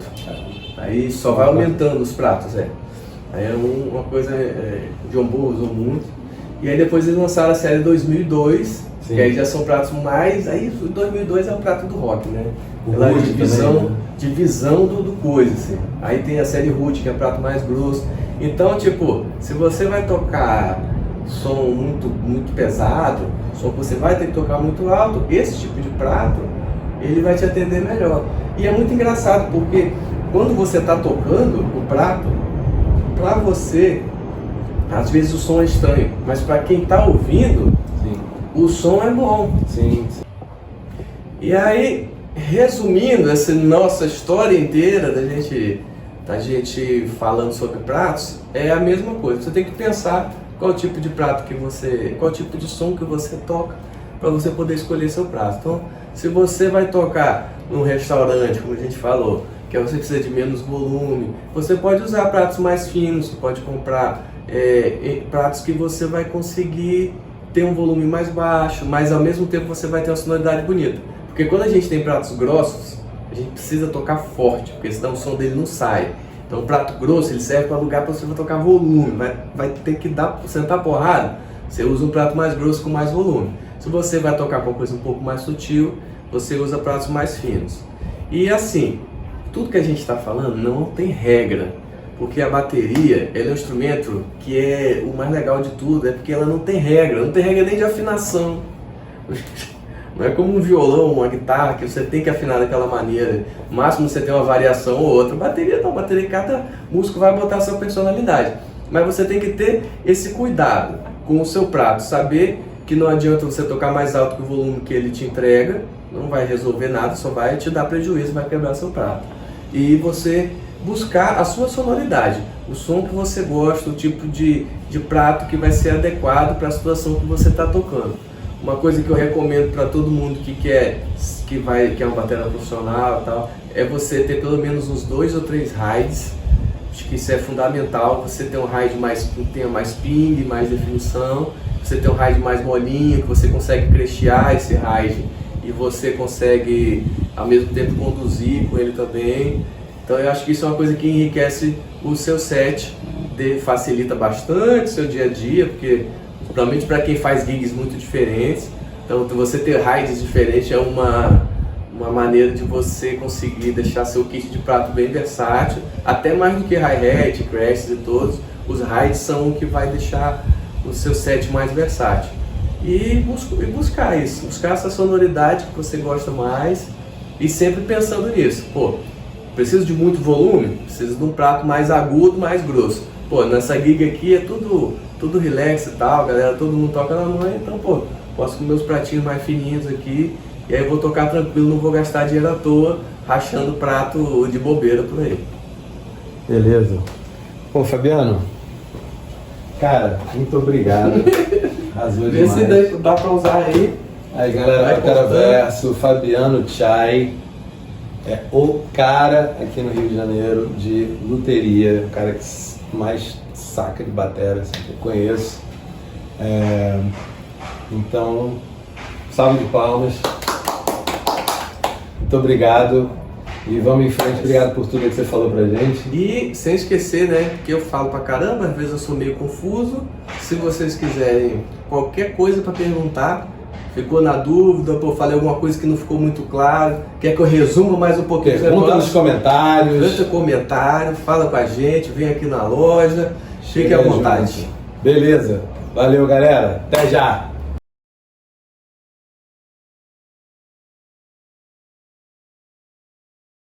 Aí só vai aumentando os pratos, Aí é uma coisa o John Bull usou muito. E aí depois eles lançaram a série 2002, Sim. que aí já são pratos mais... Aí o 2002 é o prato do rock, né? Pela divisão do coisa, assim. Aí tem a série Root, que é o prato mais grosso. Então, tipo, se você vai tocar som muito pesado, som que você vai ter que tocar muito alto, esse tipo de prato, ele vai te atender melhor. E é muito engraçado, porque quando você está tocando o prato, para você, às vezes o som é estranho, mas para quem está ouvindo, Sim. o som é bom. Sim. E aí, resumindo essa nossa história inteira da gente falando sobre pratos, é a mesma coisa. Você tem que pensar qual tipo de prato qual tipo de som que você toca, para você poder escolher seu prato. Então, se você vai tocar num restaurante, como a gente falou, que você precisa de menos volume, você pode usar pratos mais finos, você pode comprar pratos que você vai conseguir ter um volume mais baixo, mas ao mesmo tempo você vai ter uma sonoridade bonita. Porque quando a gente tem pratos grossos, a gente precisa tocar forte, porque senão o som dele não sai. Então o prato grosso ele serve para lugar para você tocar volume, vai ter que sentar porrada, você usa um prato mais grosso com mais volume. Se você vai tocar com uma coisa um pouco mais sutil, você usa pratos mais finos. E assim, tudo que a gente está falando não tem regra, porque a bateria é um instrumento que é o mais legal de tudo, é porque ela não tem regra nem de afinação. Não é como um violão, uma guitarra, que você tem que afinar daquela maneira, no máximo você tem uma variação ou outra. Bateria não, cada músico vai botar a sua personalidade, mas você tem que ter esse cuidado com o seu prato, saber que não adianta você tocar mais alto que o volume que ele te entrega, não vai resolver nada, só vai te dar prejuízo, vai quebrar seu prato. E você buscar a sua sonoridade, o som que você gosta, o tipo de prato que vai ser adequado para a situação que você está tocando. Uma coisa que eu recomendo para todo mundo que é um batera profissional e tal, é você ter pelo menos uns 2 ou 3 raids Acho que isso é fundamental. Você tem um ride que tenha mais ping, mais definição. Você tem um ride mais molinho, que você consegue crechear esse ride e você consegue ao mesmo tempo conduzir com ele também. Então eu acho que isso é uma coisa que enriquece o seu set, facilita bastante o seu dia a dia, porque principalmente para quem faz gigs muito diferentes. Então você ter rides diferentes é uma maneira de você conseguir deixar seu kit de prato bem versátil, até mais do que hi-hat, crashes e todos. Os rides são o que vai deixar o seu set mais versátil. E buscar isso, buscar essa sonoridade que você gosta mais e sempre pensando nisso. Pô, preciso de muito volume? Preciso de um prato mais agudo, mais grosso. Pô, nessa gig aqui é tudo relax e tal, galera, todo mundo toca na mãe, então pô, posso com meus pratinhos mais fininhos aqui, e aí eu vou tocar tranquilo, não vou gastar dinheiro à toa, rachando prato de bobeira por aí. Beleza. Bom, Fabiano, cara, muito obrigado. Arrasou Vê demais. se dá pra usar aí. Aí, galera, Batera Verso, Fabiano Chai. É o cara aqui no Rio de Janeiro de luteria, o cara que mais saca de batera assim, que eu conheço. Então, salve de palmas. Muito obrigado. E vamos em frente. Obrigado por tudo que você falou pra gente. E sem esquecer, né, que eu falo pra caramba, às vezes eu sou meio confuso. Se vocês quiserem qualquer coisa pra perguntar, ficou na dúvida, pô, falei alguma coisa que não ficou muito claro, quer que eu resuma mais um pouquinho? Pergunta nos comentários. Deixa comentário, fala com a gente, vem aqui na loja, fique à vontade. Beleza. Valeu, galera. Até já.